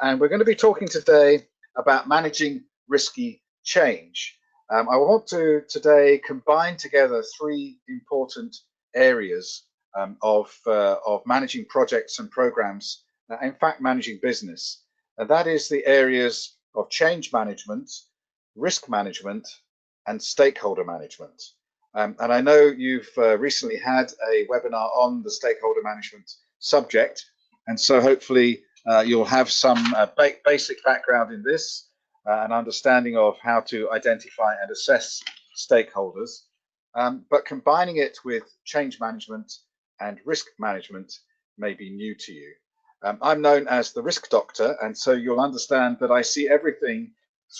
And we're going to be talking today about managing risky change. I want to today combine together three important areas of managing projects and programs, in fact, managing business. And that is the areas of change management, risk management, and stakeholder management. And I know you've recently had a webinar on the stakeholder management subject, and so hopefully you'll have some basic background in this, an understanding of how to identify and assess stakeholders, but combining it with change management and risk management may be new to you. I'm known as the risk doctor, and so you'll understand that I see everything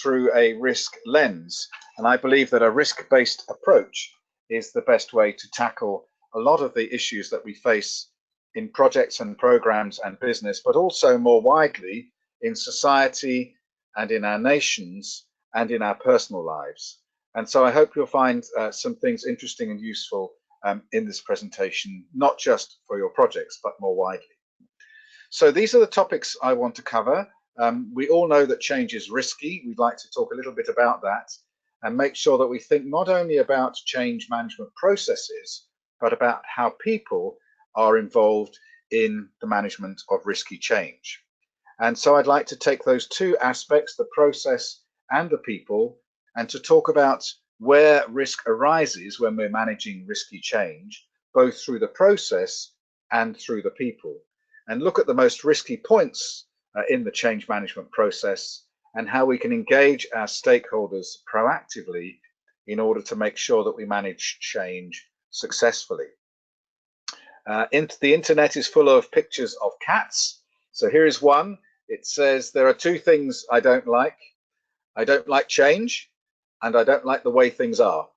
through a risk lens, and I believe that a risk-based approach is the best way to tackle a lot of the issues that we face in projects and programs and business, but also more widely in society and in our nations and in our personal lives. And so I hope you'll find some things interesting and useful in this presentation, not just for your projects, but more widely. So these are the topics I want to cover. We all know that change is risky. We'd like to talk a little bit about that and make sure that we think not only about change management processes, but about how people are involved in the management of risky change. And so I'd like to take those two aspects, the process and the people, and to talk about where risk arises when we're managing risky change, both through the process and through the people, and look at the most risky points in the change management process and how we can engage our stakeholders proactively in order to make sure that we manage change successfully. The internet is full of pictures of cats. So here is one. It says, there are two things I don't like. I don't like change, and I don't like the way things are.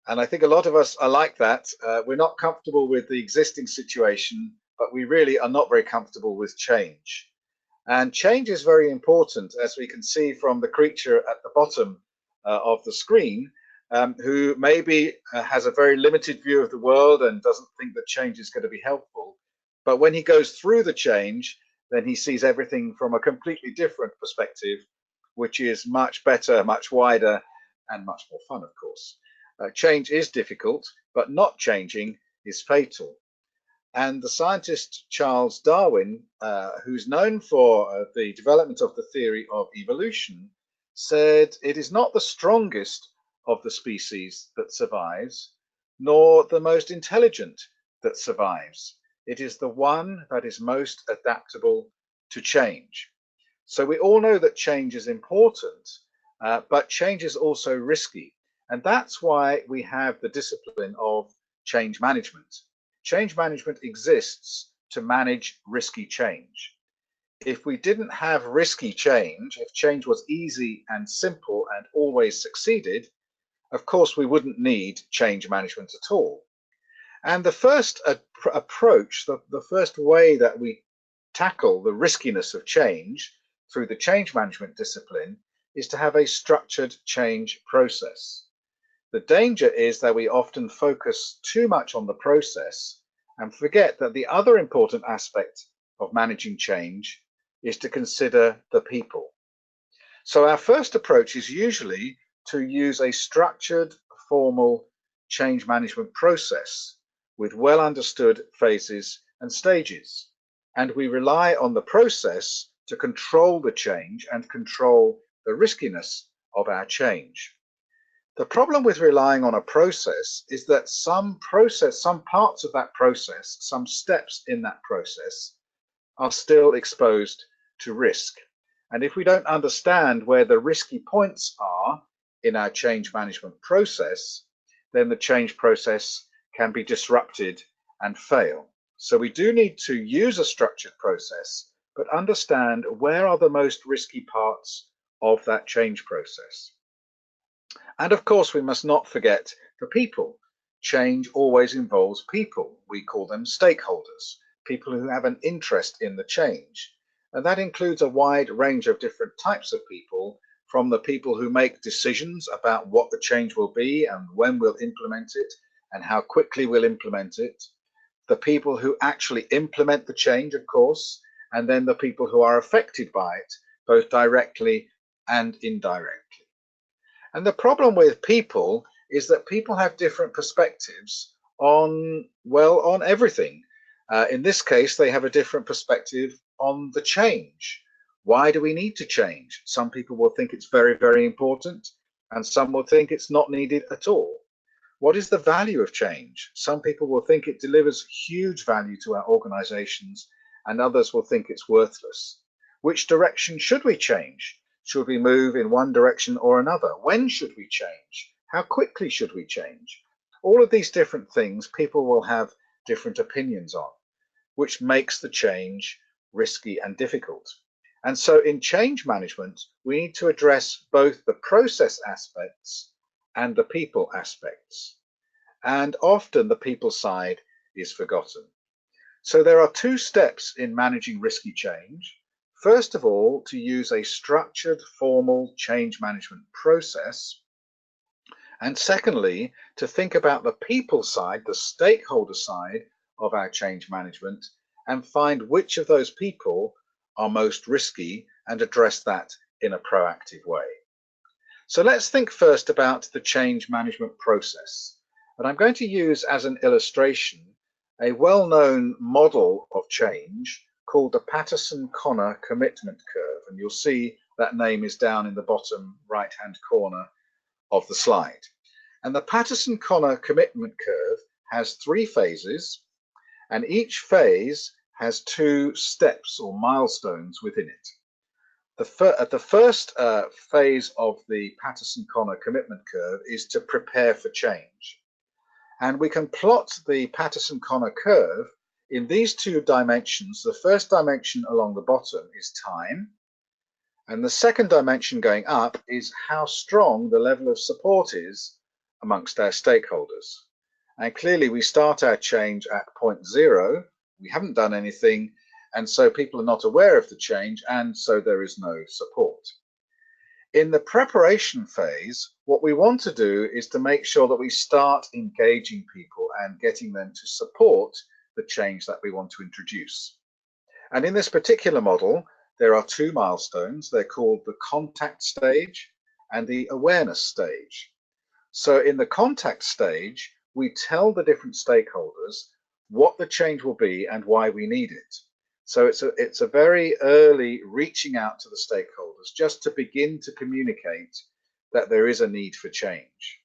And I think a lot of us are like that. We're not comfortable with the existing situation, but we really are not very comfortable with change. And change is very important, as we can see from the creature at the bottom of the screen, who maybe has a very limited view of the world and doesn't think that change is going to be helpful. But when he goes through the change, then he sees everything from a completely different perspective, which is much better, much wider, and much more fun, of course. Change is difficult, but not changing is fatal. And the scientist Charles Darwin, who's known for the development of the theory of evolution, said it is not the strongest of the species that survives, nor the most intelligent that survives. It is the one that is most adaptable to change. So we all know that change is important, but change is also risky. And that's why we have the discipline of change management. Change management exists to manage risky change. If we didn't have risky change, if change was easy and simple and always succeeded, of course, we wouldn't need change management at all. And the first approach, the first way that we tackle the riskiness of change through the change management discipline is to have a structured change process. The danger is that we often focus too much on the process and forget that the other important aspect of managing change is to consider the people. So our first approach is usually to use a structured, formal change management process with well understood phases and stages. And we rely on the process to control the change and control the riskiness of our change. The problem with relying on a process is that some parts of that process, some steps in that process are still exposed to risk. And if we don't understand where the risky points are in our change management process, then the change process can be disrupted and fail. So we do need to use a structured process, but understand where are the most risky parts of that change process. And of course, we must not forget the people. Change always involves people. We call them stakeholders, people who have an interest in the change. And that includes a wide range of different types of people, from the people who make decisions about what the change will be and when we'll implement it and how quickly we'll implement it, the people who actually implement the change, of course, and then the people who are affected by it, both directly and indirectly. And the problem with people is that people have different perspectives on, well, on everything. In this case, they have a different perspective on the change. Why do we need to change? Some people will think it's very, very important, and some will think it's not needed at all. What is the value of change? Some people will think it delivers huge value to our organizations, and others will think it's worthless. Which direction should we change? Should we move in one direction or another? When should we change? How quickly should we change? All of these different things people will have different opinions on, which makes the change risky and difficult. And so in change management, we need to address both the process aspects and the people aspects. And often the people side is forgotten. So there are two steps in managing risky change. First of all, to use a structured, formal change management process. And secondly, to think about the people side, the stakeholder side of our change management, and find which of those people are most risky and address that in a proactive way. So let's think first about the change management process. And I'm going to use as an illustration a well-known model of change called the Patterson-Connor commitment curve. And you'll see that name is down in the bottom right-hand corner of the slide. And the Patterson-Connor commitment curve has 3 phases, and each phase has 2 steps or milestones within it. The first phase of the Patterson-Connor commitment curve is to prepare for change. And we can plot the Patterson-Connor curve in these 2 dimensions. The first dimension along the bottom is time, and the second dimension going up is how strong the level of support is amongst our stakeholders. And clearly we start our change at point 0. We haven't done anything, and so people are not aware of the change, and so there is no support. In the preparation phase, what we want to do is to make sure that we start engaging people and getting them to support the change that we want to introduce. And in this particular model, there are 2 milestones. They're called the contact stage and the awareness stage. So in the contact stage, we tell the different stakeholders what the change will be and why we need it. So it's a very early reaching out to the stakeholders just to begin to communicate that there is a need for change.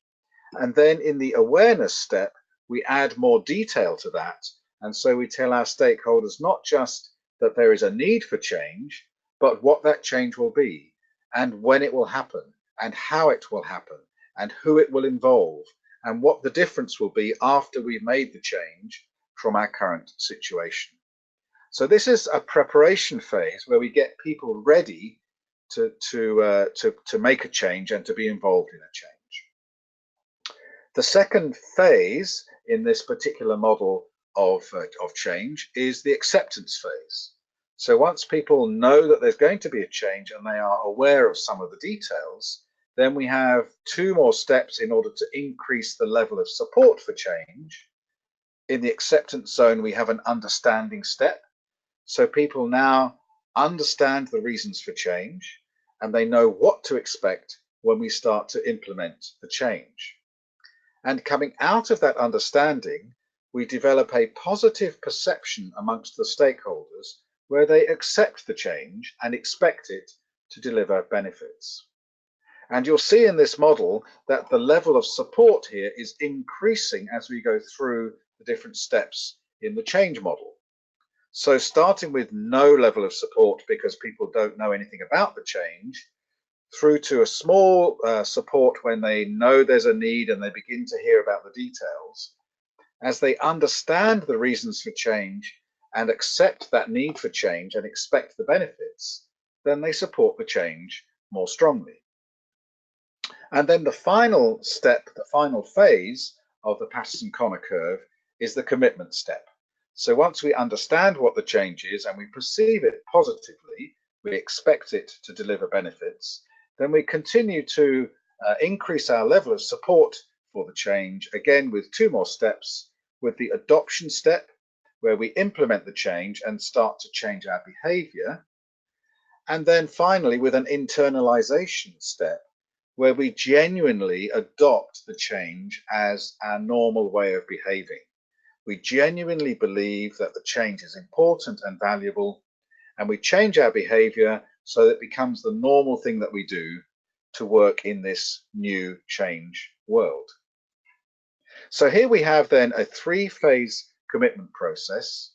And then in the awareness step, we add more detail to that. And so we tell our stakeholders not just that there is a need for change, but what that change will be and when it will happen and how it will happen and who it will involve and what the difference will be after we've made the change from our current situation. So this is a preparation phase where we get people ready to make a change and to be involved in a change. The second phase in this particular model of change is the acceptance phase. So once people know that there's going to be a change and they are aware of some of the details, then we have 2 more steps in order to increase the level of support for change. In the acceptance zone, we have an understanding step. So people now understand the reasons for change and they know what to expect when we start to implement the change. And coming out of that understanding, we develop a positive perception amongst the stakeholders where they accept the change and expect it to deliver benefits. And you'll see in this model that the level of support here is increasing as we go through the different steps in the change model. So starting with no level of support because people don't know anything about the change, through to a small support when they know there's a need and they begin to hear about the details. As they understand the reasons for change and accept that need for change and expect the benefits, then they support the change more strongly. And then the final step, the final phase of the Patterson-Connor curve is the commitment step. So once we understand what the change is and we perceive it positively, we expect it to deliver benefits, then we continue to increase our level of support for the change, again with 2 more steps, with the adoption step, where we implement the change and start to change our behavior. And then finally, with an internalization step, where we genuinely adopt the change as our normal way of behaving. We genuinely believe that the change is important and valuable, and we change our behavior so that it becomes the normal thing that we do to work in this new change world. So here we have then a three-phase commitment process.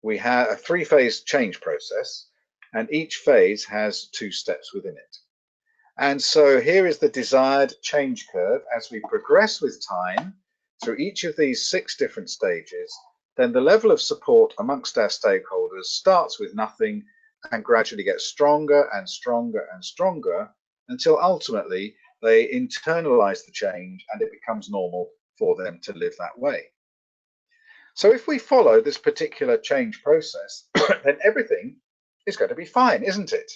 We have a three-phase change process, and each phase has two steps within it. And so here is the desired change curve. As we progress with time through each of these 6 different stages, then the level of support amongst our stakeholders starts with nothing and gradually gets stronger and stronger and stronger until ultimately they internalize the change and it becomes normal for them to live that way. So if we follow this particular change process, then everything is going to be fine, isn't it?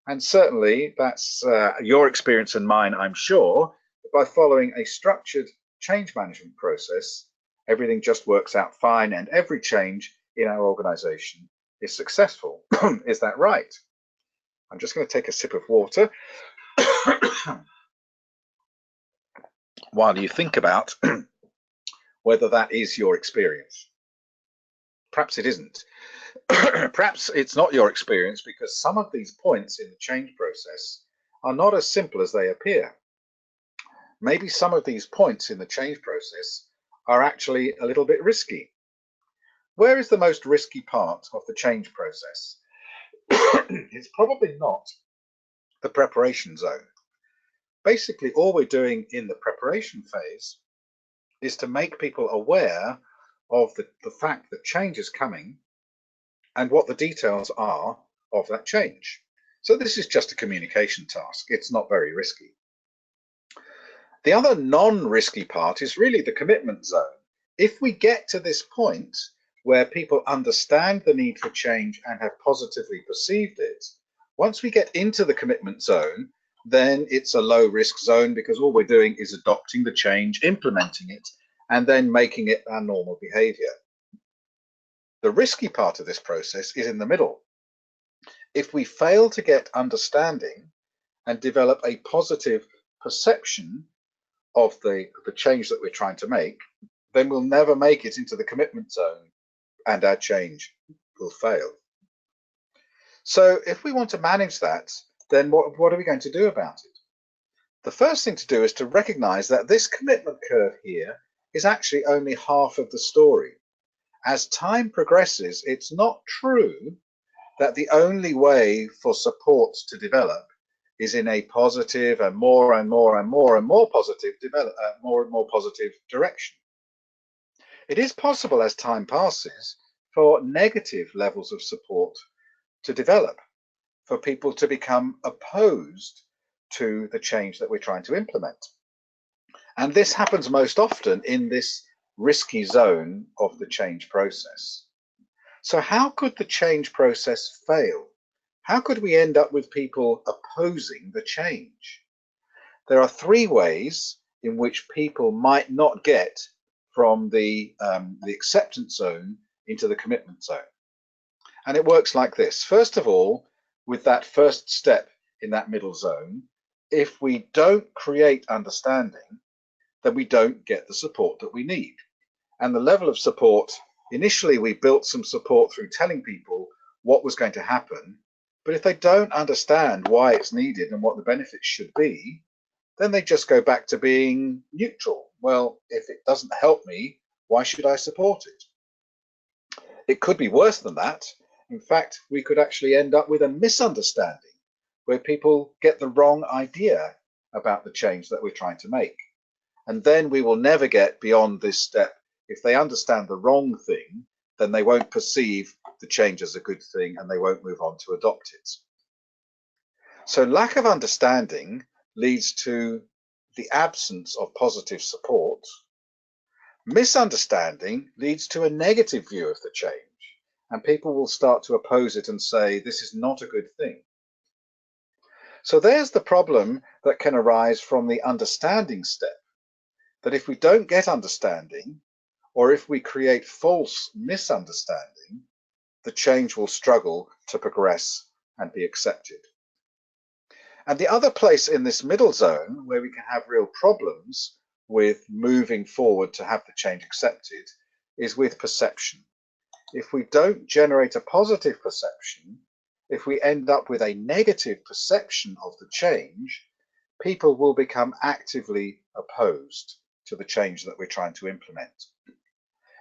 And certainly that's your experience and mine, I'm sure. By following a structured change management process, everything just works out fine and every change in our organization is successful. Is that right? I'm just going to take a sip of water while you think about whether that is your experience. Perhaps it isn't. Perhaps it's not your experience because some of these points in the change process are not as simple as they appear. Maybe some of these points in the change process are actually a little bit risky. Where is the most risky part of the change process? It's probably not the preparation zone. Basically, all we're doing in the preparation phase is to make people aware of the fact that change is coming and what the details are of that change. So this is just a communication task. It's not very risky. The other non-risky part is really the commitment zone. If we get to this point where people understand the need for change and have positively perceived it, once we get into the commitment zone, then it's a low risk zone because all we're doing is adopting the change, implementing it, and then making it our normal behavior. The risky part of this process is in the middle. If we fail to get understanding and develop a positive perception of the change that we're trying to make, then we'll never make it into the commitment zone and our change will fail. So if we want to manage that, then what are we going to do about it? The first thing to do is to recognize that this commitment curve here is actually only half of the story. As time progresses, it's not true that the only way for support to develop is in a positive and more positive direction. It is possible as time passes for negative levels of support to develop, for people to become opposed to the change that we're trying to implement. And this happens most often in this risky zone of the change process. So how could the change process fail? How could we end up with people opposing the change? There are 3 ways in which people might not get from the acceptance zone into the commitment zone. And it works like this. First of all, with that first step in that middle zone, if we don't create understanding, then we don't get the support that we need. And the level of support, initially we built some support through telling people what was going to happen, but if they don't understand why it's needed and what the benefits should be, then they just go back to being neutral. Well, if it doesn't help me, why should I support it? It could be worse than that. In fact, we could actually end up with a misunderstanding where people get the wrong idea about the change that we're trying to make. And then we will never get beyond this step. If they understand the wrong thing, then they won't perceive the change as a good thing and they won't move on to adopt it. So lack of understanding leads to the absence of positive support. Misunderstanding leads to a negative view of the change, and people will start to oppose it and say, this is not a good thing. So there's the problem that can arise from the understanding step, that if we don't get understanding, or if we create false misunderstanding, the change will struggle to progress and be accepted. And the other place in this middle zone where we can have real problems with moving forward to have the change accepted is with perception. If we don't generate a positive perception, if we end up with a negative perception of the change, people will become actively opposed to the change that we're trying to implement.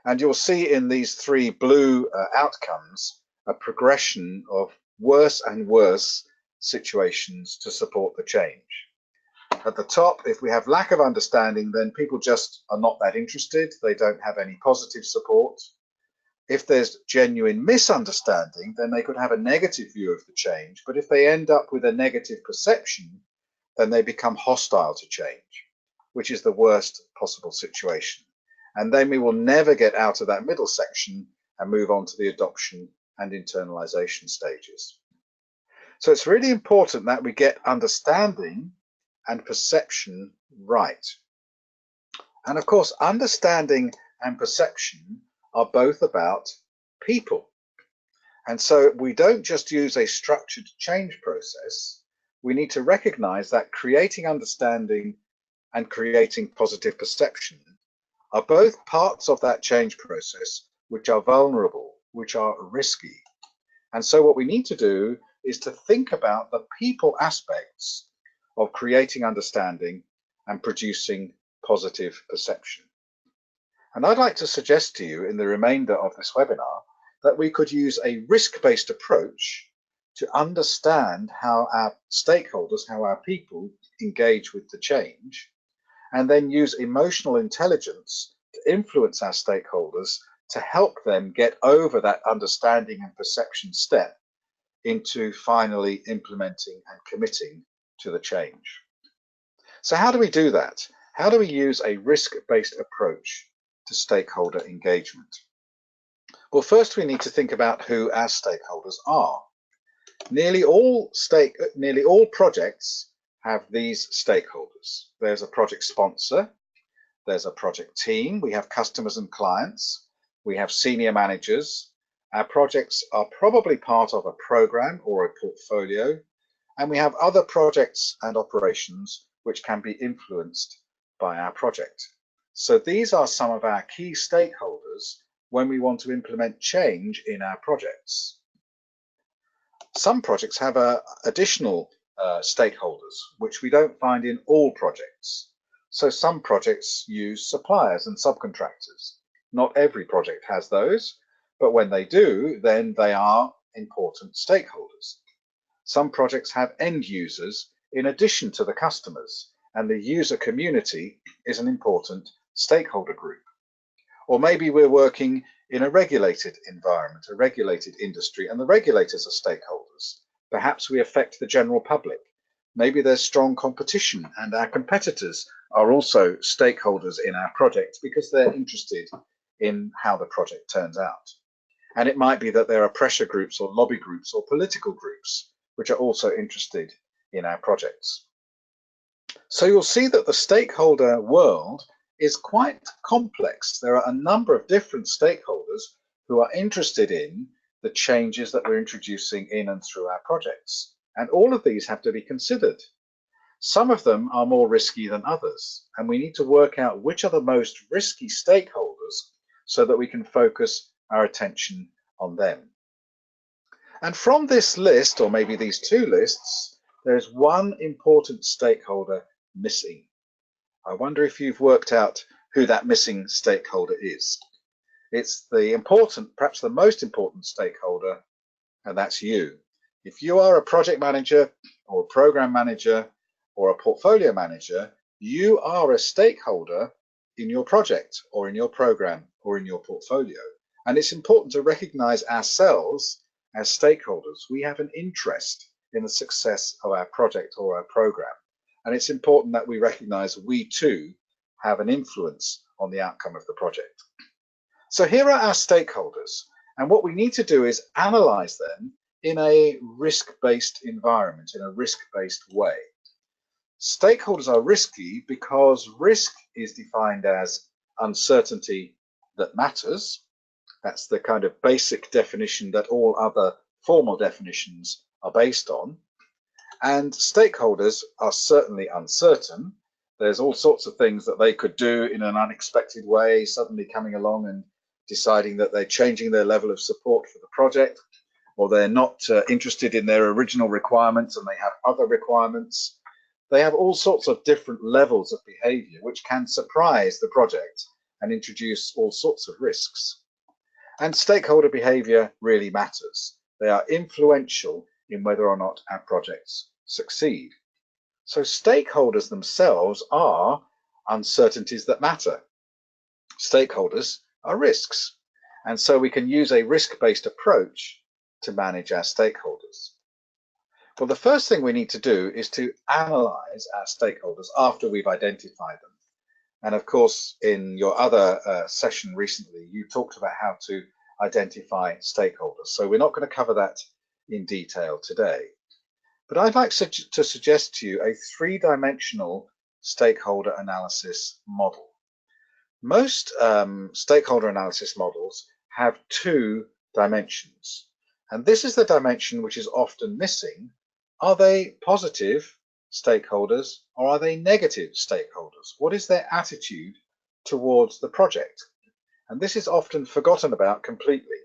And you'll see in these three blue outcomes a progression of worse and worse situations to support the change. At the top, if we have lack of understanding, then people just are not that interested. They don't have any positive support. If there's genuine misunderstanding, then they could have a negative view of the change. But if they end up with a negative perception, then they become hostile to change, which is the worst possible situation. And then we will never get out of that middle section and move on to the adoption and internalization stages. So it's really important that we get understanding and perception right. And of course, understanding and perception are both about people. And so we don't just use a structured change process. We need to recognize that creating understanding and creating positive perception are both parts of that change process which are vulnerable, which are risky. And so what we need to do is to think about the people aspects of creating understanding and producing positive perception. And I'd like to suggest to you in the remainder of this webinar that we could use a risk-based approach to understand how our stakeholders, how our people engage with the change, and then use emotional intelligence to influence our stakeholders to help them get over that understanding and perception step into finally implementing and committing to the change. So how do we do that? How do we use a risk-based approach to stakeholder engagement? Well, first we need to think about who our stakeholders are. Nearly all projects have these stakeholders. There's a project sponsor, there's a project team, we have customers and clients, we have senior managers. Our projects are probably part of a program or a portfolio, and we have other projects and operations which can be influenced by our project. So these are some of our key stakeholders when we want to implement change in our projects. Some projects have additional stakeholders, which we don't find in all projects. So some projects use suppliers and subcontractors. Not every project has those, but when they do, then they are important stakeholders. Some projects have end users in addition to the customers, and the user community is an important stakeholder group. Or maybe we're working in a regulated environment, a regulated industry, and the regulators are stakeholders. Perhaps we affect the general public. Maybe there's strong competition and our competitors are also stakeholders in our project because they're interested in how the project turns out. And it might be that there are pressure groups or lobby groups or political groups which are also interested in our projects. So you'll see that the stakeholder world is quite complex. There are a number of different stakeholders who are interested in the changes that we're introducing in and through our projects. And all of these have to be considered. Some of them are more risky than others, and we need to work out which are the most risky stakeholders so that we can focus our attention on them. And from this list, or maybe these two lists, there's one important stakeholder missing. I wonder if you've worked out who that missing stakeholder is. It's the important, perhaps the most important stakeholder, and that's you. If you are a project manager or a program manager or a portfolio manager, you are a stakeholder in your project or in your program or in your portfolio. And it's important to recognize ourselves as stakeholders. We have an interest in the success of our project or our program. And it's important that we recognize we too have an influence on the outcome of the project. So here are our stakeholders. And what we need to do is analyze them in a risk-based environment, in a risk-based way. Stakeholders are risky because risk is defined as uncertainty that matters. That's the kind of basic definition that all other formal definitions are based on. And stakeholders are certainly uncertain. There's all sorts of things that they could do in an unexpected way, suddenly coming along and deciding that they're changing their level of support for the project, or they're not interested in their original requirements and they have other requirements. They have all sorts of different levels of behavior which can surprise the project and introduce all sorts of risks. And stakeholder behavior really matters. They are influential in whether or not our projects succeed. So stakeholders themselves are uncertainties that matter. Stakeholders are risks. And so we can use a risk-based approach to manage our stakeholders. Well, the first thing we need to do is to analyze our stakeholders after we've identified them. And of course, in your other session recently, you talked about how to identify stakeholders. So we're not going to cover that in detail today. But I'd like to suggest to you a three-dimensional stakeholder analysis model. Most stakeholder analysis models have two dimensions. And this is the dimension which is often missing. Are they positive stakeholders or are they negative stakeholders? What is their attitude towards the project? And this is often forgotten about completely.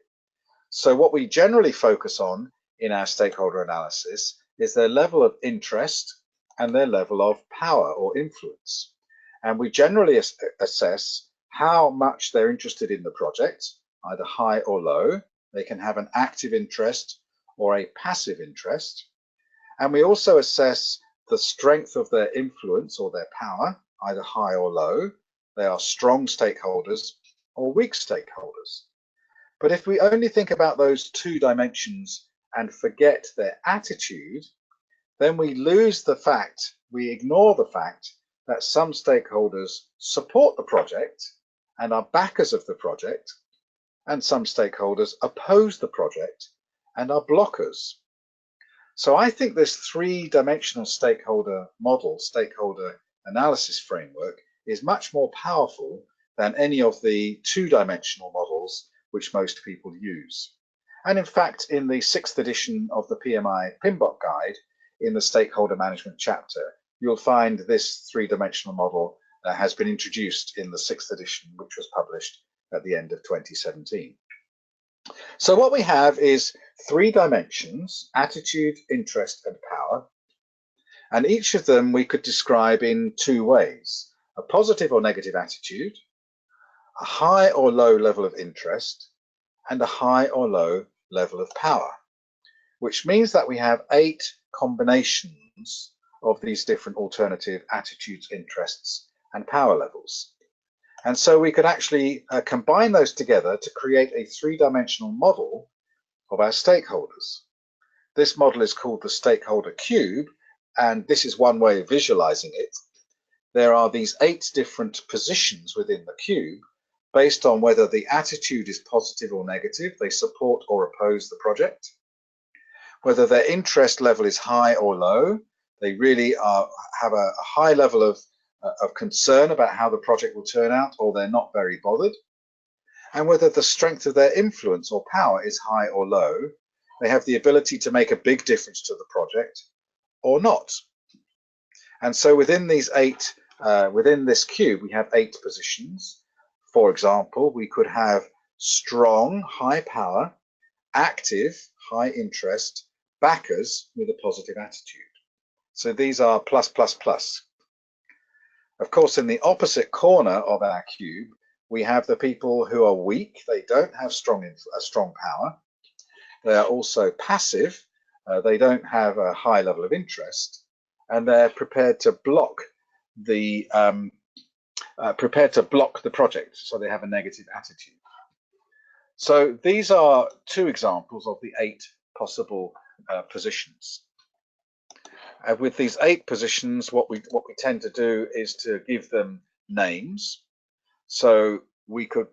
So what we generally focus on in our stakeholder analysis is their level of interest and their level of power or influence. And we generally assess how much they're interested in the project, either high or low. They can have an active interest or a passive interest. And we also assess the strength of their influence or their power, either high or low. They are strong stakeholders or weak stakeholders. But if we only think about those two dimensions and forget their attitude, then we lose the fact, we ignore the fact that some stakeholders support the project and are backers of the project, and some stakeholders oppose the project and are blockers. So I think this three-dimensional stakeholder model, stakeholder analysis framework, is much more powerful than any of the two-dimensional models which most people use. And in fact, in the 6th edition of the PMI PMBOK guide, in the stakeholder management chapter, you'll find this three-dimensional model has been introduced in the 6th edition, which was published at the end of 2017. So what we have is three dimensions: attitude, interest, and power. And each of them we could describe in two ways: a positive or negative attitude, a high or low level of interest, and a high or low level of power, which means that we have 8 combinations of these different alternative attitudes, interests, and power levels. And so we could actually combine those together to create a three-dimensional model of our stakeholders. This model is called the stakeholder cube, and this is one way of visualizing it. There are these 8 different positions within the cube based on whether the attitude is positive or negative, they support or oppose the project, whether their interest level is high or low, they really have a high level of concern about how the project will turn out, or they're not very bothered, and whether the strength of their influence or power is high or low, they have the ability to make a big difference to the project or not. And so within these 8, within this cube, we have 8 positions. For example, we could have strong, high power, active, high interest, backers with a positive attitude. So these are plus, plus, plus. Of course, in the opposite corner of our cube, we have the people who are weak. They don't have a strong power. They are also passive. They don't have a high level of interest, and they're prepared to block the project. So they have a negative attitude. So these are 2 examples of the 8 possible positions. With these 8 positions, what we tend to do is to give them names. So we could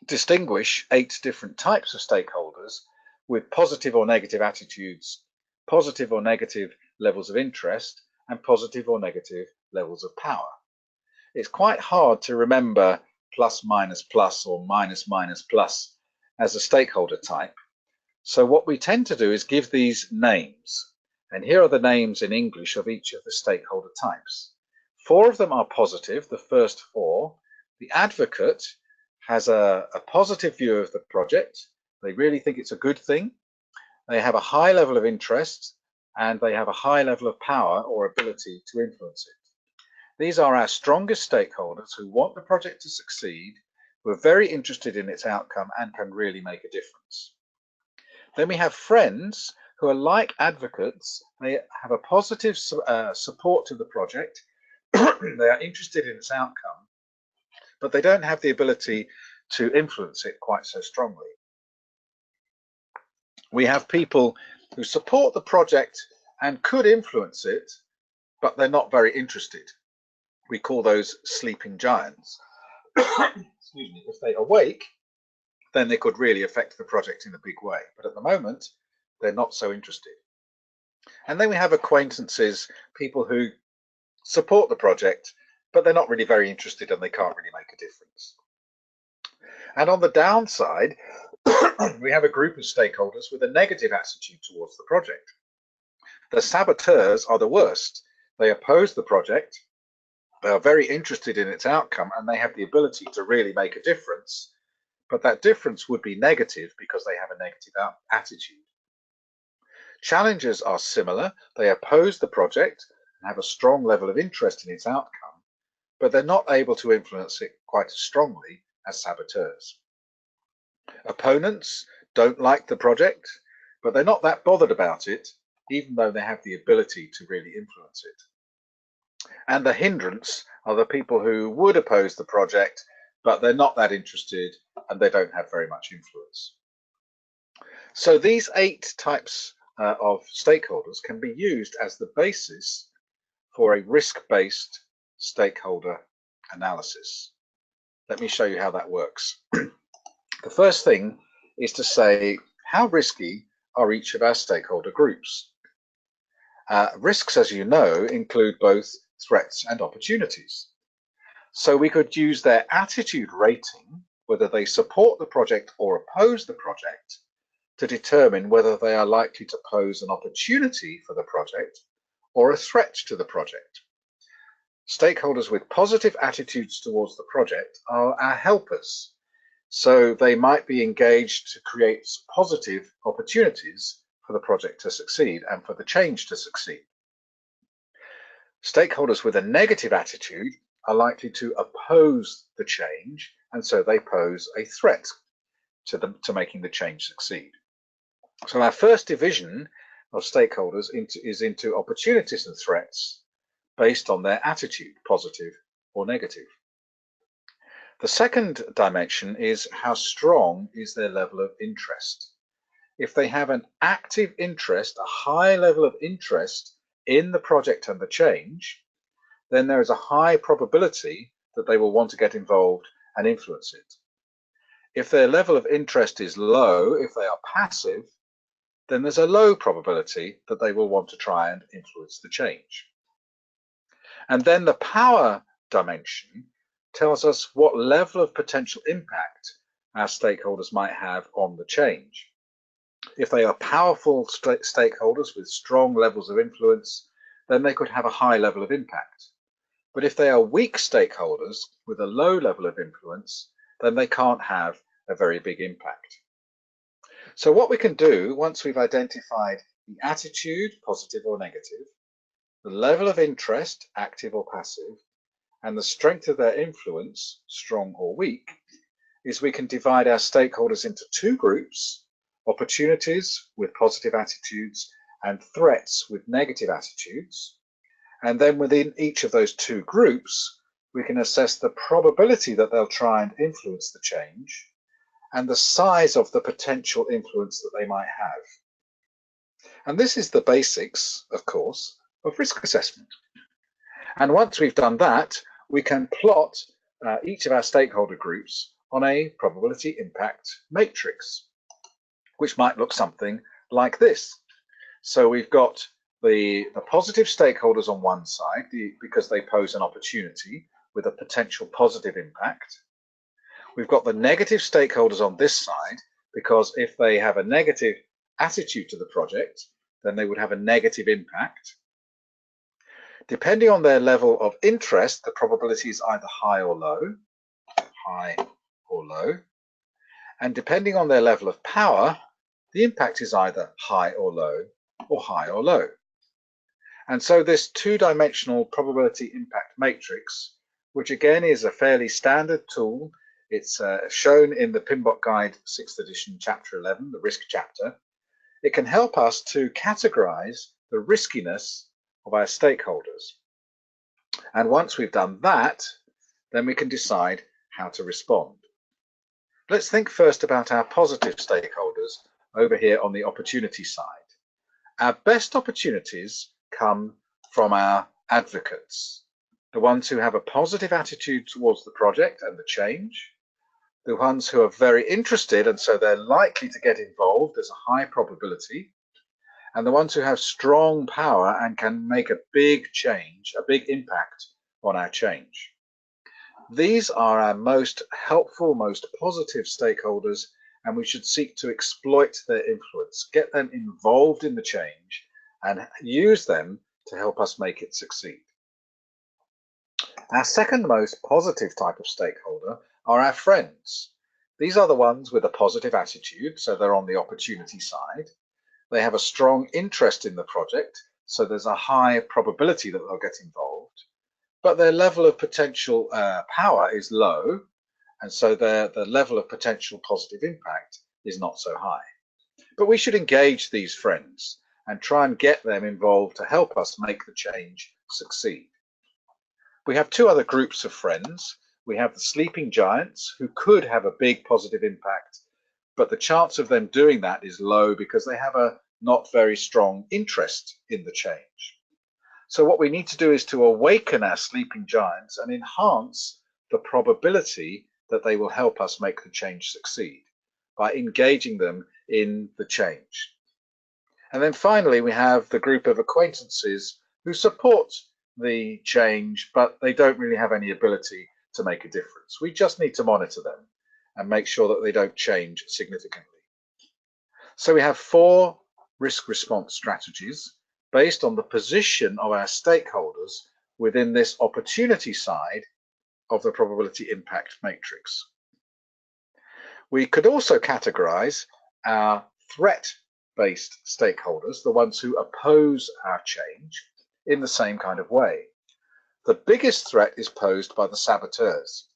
distinguish 8 different types of stakeholders with positive or negative attitudes, positive or negative levels of interest, and positive or negative levels of power. It's quite hard to remember plus minus plus or minus minus plus as a stakeholder type. So what we tend to do is give these names. And here are the names in English of each of the stakeholder types. 4 of them are positive, the first 4. The advocate has a positive view of the project. They really think it's a good thing. They have a high level of interest, and they have a high level of power or ability to influence it. These are our strongest stakeholders who want the project to succeed, who are very interested in its outcome and can really make a difference. Then we have friends who are like advocates. They have a positive support to the project. They are interested in its outcome, but they don't have the ability to influence it quite so strongly. We have people who support the project and could influence it, but they're not very interested. We call those sleeping giants. Excuse me. If they awake, then they could really affect the project in a big way. But at the moment, they're not so interested. And then we have acquaintances, people who support the project, but they're not really very interested and they can't really make a difference. And on the downside, we have a group of stakeholders with a negative attitude towards the project. The saboteurs are the worst. They oppose the project. They are very interested in its outcome and they have the ability to really make a difference. But that difference would be negative because they have a negative attitude. Challengers are similar. They oppose the project and have a strong level of interest in its outcome, but they're not able to influence it quite as strongly as saboteurs. Opponents don't like the project, but they're not that bothered about it, even though they have the ability to really influence it. And the hindrance are the people who would oppose the project, but they're not that interested and they don't have very much influence. So these 8 types of stakeholders can be used as the basis for a risk-based stakeholder analysis. Let me show you how that works. The first thing is to say, how risky are each of our stakeholder groups? Risks, as you know, include both threats and opportunities. So we could use their attitude rating, whether they support the project or oppose the project, to determine whether they are likely to pose an opportunity for the project or a threat to the project. Stakeholders with positive attitudes towards the project are our helpers. So they might be engaged to create positive opportunities for the project to succeed and for the change to succeed. Stakeholders with a negative attitude are likely to oppose the change, and so they pose a threat to making the change succeed. So our first division of stakeholders is into opportunities and threats based on their attitude, positive or negative. The second dimension is how strong is their level of interest. If they have an active interest, a high level of interest in the project and the change, then there is a high probability that they will want to get involved and influence it. If their level of interest is low, if they are passive, then there's a low probability that they will want to try and influence the change. And then the power dimension tells us what level of potential impact our stakeholders might have on the change. If they are powerful stakeholders with strong levels of influence, then they could have a high level of impact. But if they are weak stakeholders with a low level of influence, then they can't have a very big impact. So what we can do once we've identified the attitude, positive or negative, the level of interest, active or passive, and the strength of their influence, strong or weak, is we can divide our stakeholders into 2 groups, opportunities with positive attitudes and threats with negative attitudes. And then within each of those 2 groups, we can assess the probability that they'll try and influence the change and the size of the potential influence that they might have. And this is the basics, of course, of risk assessment. And once we've done that, we can plot each of our stakeholder groups on a probability impact matrix, which might look something like this. So we've got the positive stakeholders on one side because they pose an opportunity with a potential positive impact. We've got the negative stakeholders on this side, because if they have a negative attitude to the project, then they would have a negative impact. Depending on their level of interest, the probability is either high or low, high or low. And depending on their level of power, the impact is either high or low, or high or low. And so this two-dimensional probability impact matrix, which again is a fairly standard tool, it's shown in the PMBOK Guide 6th edition, chapter 11, the risk chapter. It can help us to categorize the riskiness of our stakeholders. And once we've done that, then we can decide how to respond. Let's think first about our positive stakeholders over here on the opportunity side. Our best opportunities come from our advocates, the ones who have a positive attitude towards the project and the change, the ones who are very interested and so they're likely to get involved, there's a high probability, and the ones who have strong power and can make a big change, a big impact on our change. These are our most helpful, most positive stakeholders, and we should seek to exploit their influence, get them involved in the change, and use them to help us make it succeed. Our second most positive type of stakeholder are our friends. These are the ones with a positive attitude, so they're on the opportunity side. They have a strong interest in the project, so there's a high probability that they'll get involved. But their level of potential power is low, and so the level of potential positive impact is not so high. But we should engage these friends and try and get them involved to help us make the change succeed. We have two other groups of friends. We have the sleeping giants, who could have a big positive impact, but the chance of them doing that is low because they have a not very strong interest in the change. So what we need to do is to awaken our sleeping giants and enhance the probability that they will help us make the change succeed by engaging them in the change. And then finally, we have the group of acquaintances who support the change, but they don't really have any ability to make a difference. We just need to monitor them and make sure that they don't change significantly. So we have 4 risk response strategies based on the position of our stakeholders within this opportunity side of the probability impact matrix. We could also categorize our threat-based stakeholders, the ones who oppose our change, in the same kind of way. The biggest threat is posed by the saboteurs.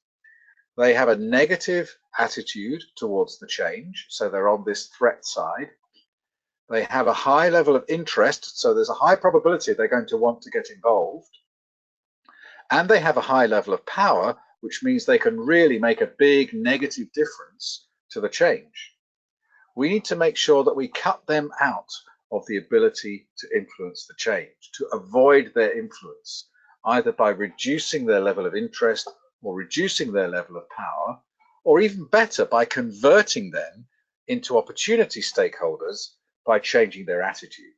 They have a negative attitude towards the change, so they're on this threat side. They have a high level of interest, so there's a high probability they're going to want to get involved. And they have a high level of power, which means they can really make a big negative difference to the change. We need to make sure that we cut them out of the ability to influence the change, to avoid their influence, either by reducing their level of interest or reducing their level of power, or even better, by converting them into opportunity stakeholders by changing their attitude.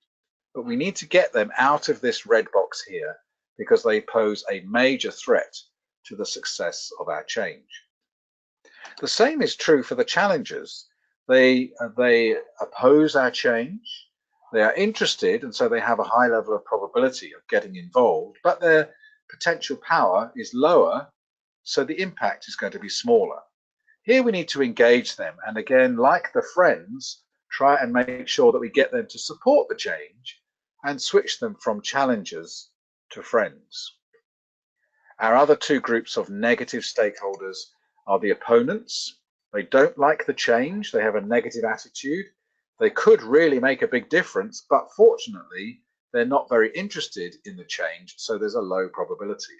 But we need to get them out of this red box here because they pose a major threat to the success of our change. The same is true for the challengers. They oppose our change. They are interested, and so they have a high level of probability of getting involved, but their potential power is lower, so the impact is going to be smaller. Here we need to engage them, and again, like the friends, try and make sure that we get them to support the change and switch them from challengers to friends. Our other 2 groups of negative stakeholders are the opponents. They don't like the change, they have a negative attitude. They could really make a big difference, but fortunately, they're not very interested in the change, so there's a low probability.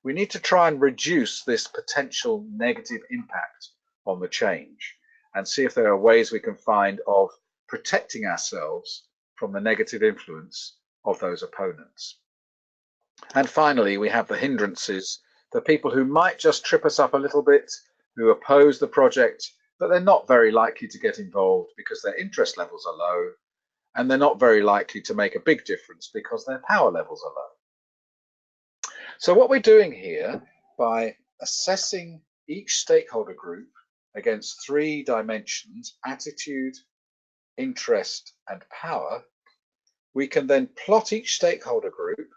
We need to try and reduce this potential negative impact on the change and see if there are ways we can find of protecting ourselves from the negative influence of those opponents. And finally, we have the hindrances, the people who might just trip us up a little bit, who oppose the project, but they're not very likely to get involved because their interest levels are low, and they're not very likely to make a big difference because their power levels are low. So what we're doing here, by assessing each stakeholder group against 3 dimensions: attitude, interest, and power, we can then plot each stakeholder group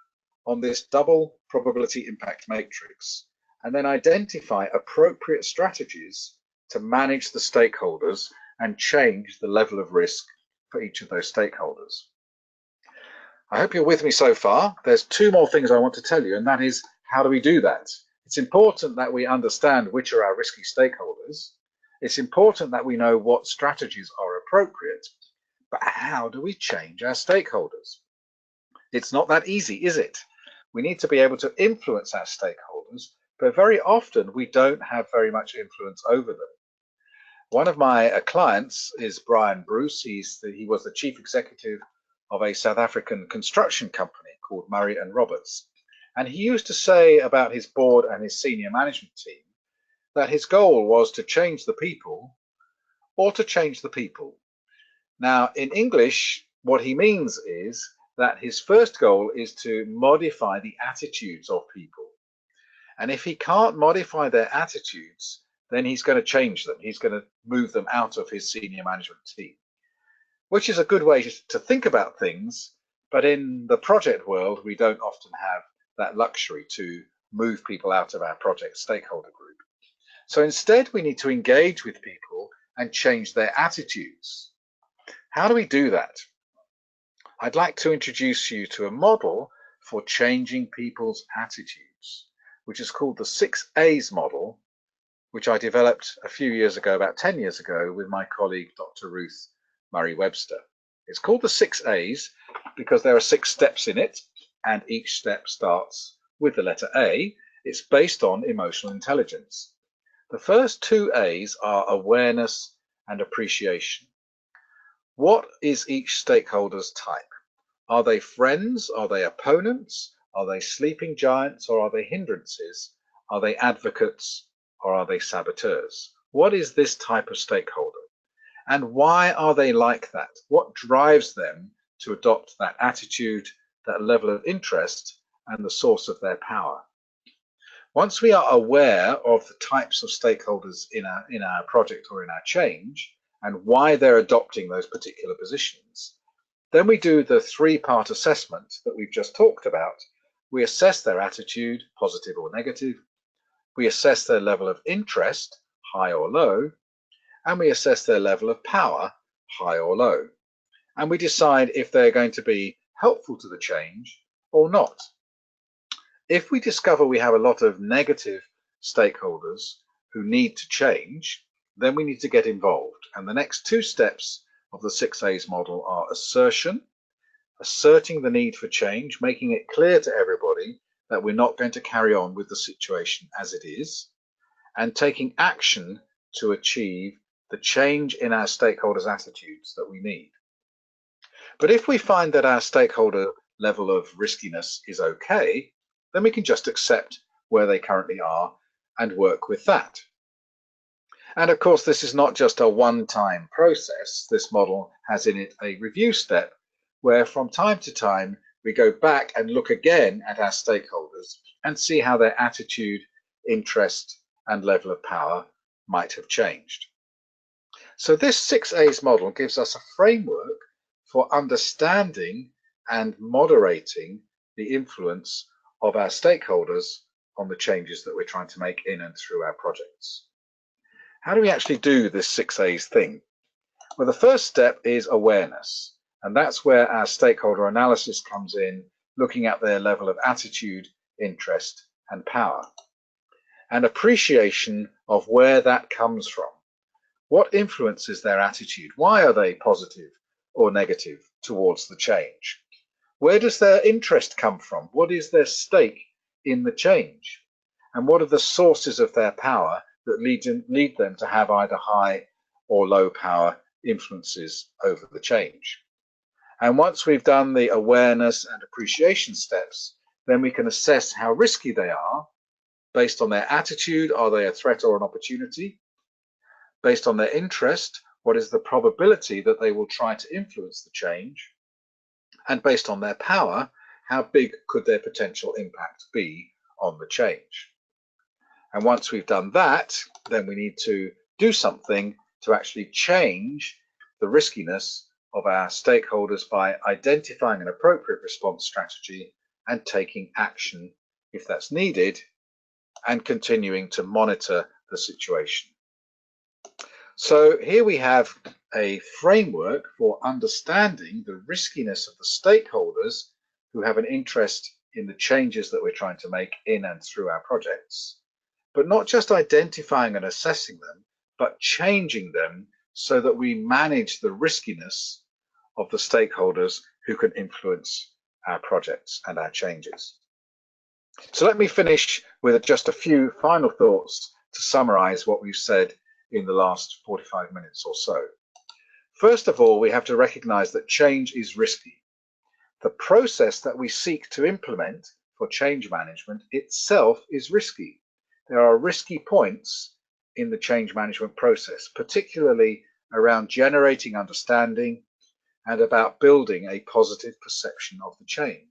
on this double probability impact matrix and then identify appropriate strategies to manage the stakeholders and change the level of risk for each of those stakeholders. I hope you're with me so far. There's 2 more things I want to tell you, and that is, how do we do that? It's important that we understand which are our risky stakeholders. It's important that we know what strategies are appropriate, but how do we change our stakeholders? It's not that easy, is it? We need to be able to influence our stakeholders, but very often we don't have very much influence over them. One of my clients is Brian Bruce. He was the chief executive of a South African construction company called Murray and Roberts. And he used to say about his board and his senior management team that his goal was to change the people or to change the people. Now, in English, what he means is that his first goal is to modify the attitudes of people. And if he can't modify their attitudes, then he's going to change them. He's going to move them out of his senior management team, which is a good way to think about things. But in the project world, we don't often have that luxury to move people out of our project stakeholder group. So instead, we need to engage with people and change their attitudes. How do we do that? I'd like to introduce you to a model for changing people's attitudes, which is called the 6 A's model, which I developed a few years ago, about 10 years ago, with my colleague, Dr. Ruth Murray-Webster. It's called the 6 A's because there are 6 steps in it, and each step starts with the letter A. It's based on emotional intelligence. The first 2 A's are awareness and appreciation. What is each stakeholder's type? Are they friends? Are they opponents? Are they sleeping giants, or are they hindrances? Are they advocates, or are they saboteurs? What is this type of stakeholder? And why are they like that? What drives them to adopt that attitude, that level of interest, and the source of their power? Once we are aware of the types of stakeholders in our project or in our change, and why they're adopting those particular positions, then we do the 3-part assessment that we've just talked about. We assess their attitude, positive or negative. We assess their level of interest, high or low. And we assess their level of power, high or low. And we decide if they're going to be helpful to the change or not. If we discover we have a lot of negative stakeholders who need to change, then we need to get involved. And the next 2 steps of the 6 A's model are assertion, asserting the need for change, making it clear to everybody that we're not going to carry on with the situation as it is, and taking action to achieve the change in our stakeholders' attitudes that we need. But if we find that our stakeholder level of riskiness is okay, then we can just accept where they currently are and work with that. And of course, this is not just a one-time process. This model has in it a review step where from time to time we go back and look again at our stakeholders and see how their attitude, interest, and level of power might have changed. So this 6 A's model gives us a framework for understanding and moderating the influence of our stakeholders on the changes that we're trying to make in and through our projects. How do we actually do this 6 A's thing? Well, the first step is awareness, and that's where our stakeholder analysis comes in, looking at their level of attitude, interest, and power, and appreciation of where that comes from. What influences their attitude? Why are they positive or negative towards the change? Where does their interest come from? What is their stake in the change? And what are the sources of their power that lead them to have either high or low power influences over the change? And once we've done the awareness and appreciation steps, then we can assess how risky they are based on their attitude. Are they a threat or an opportunity? Based on their interest, what is the probability that they will try to influence the change? And based on their power, how big could their potential impact be on the change? And once we've done that, then we need to do something to actually change the riskiness of our stakeholders by identifying an appropriate response strategy and taking action if that's needed, and continuing to monitor the situation. So here we have a framework for understanding the riskiness of the stakeholders who have an interest in the changes that we're trying to make in and through our projects, but not just identifying and assessing them, but changing them so that we manage the riskiness of the stakeholders who can influence our projects and our changes. So let me finish with just a few final thoughts to summarize what we've said in the last 45 minutes or so. First of all, we have to recognize that change is risky. The process that we seek to implement for change management itself is risky. There are risky points in the change management process, particularly around generating understanding and about building a positive perception of the change.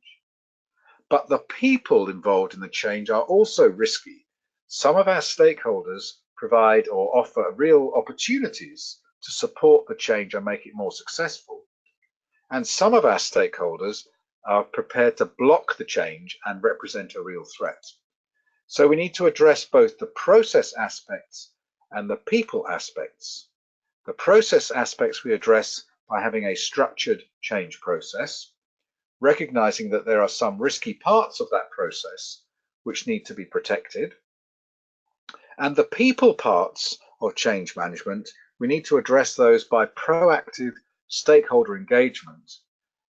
But the people involved in the change are also risky. Some of our stakeholders provide or offer real opportunities to support the change and make it more successful. And some of our stakeholders are prepared to block the change and represent a real threat. So we need to address both the process aspects and the people aspects. The process aspects we address by having a structured change process, recognizing that there are some risky parts of that process which need to be protected. And the people parts of change management, we need to address those by proactive stakeholder engagement.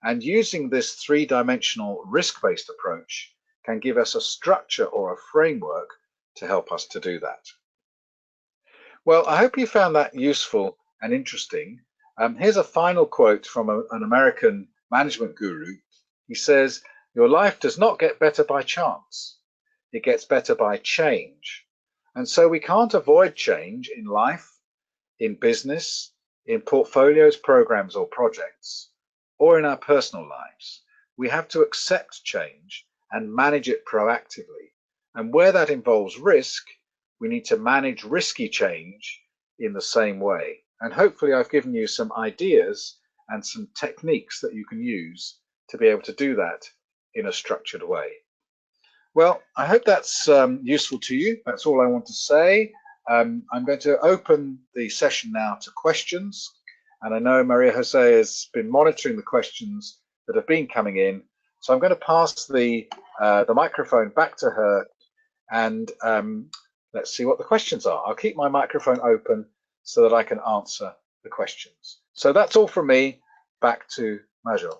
And using this three-dimensional risk-based approach can give us a structure or a framework to help us to do that. Well, I hope you found that useful and interesting. Here's a final quote from an American management guru. He says, "Your life does not get better by chance. It gets better by change." And so we can't avoid change in life, in business, in portfolios, programs, or projects, or in our personal lives. We have to accept change and manage it proactively. And where that involves risk, we need to manage risky change in the same way. And hopefully I've given you some ideas and some techniques that you can use to be able to do that in a structured way. Well, I hope that's useful to you. That's all I want to say. I'm going to open the session now to questions. And I know Maria Jose has been monitoring the questions that have been coming in. So I'm going to pass the microphone back to her, and let's see what the questions are. I'll keep my microphone open so that I can answer the questions. So that's all from me. Back to Major.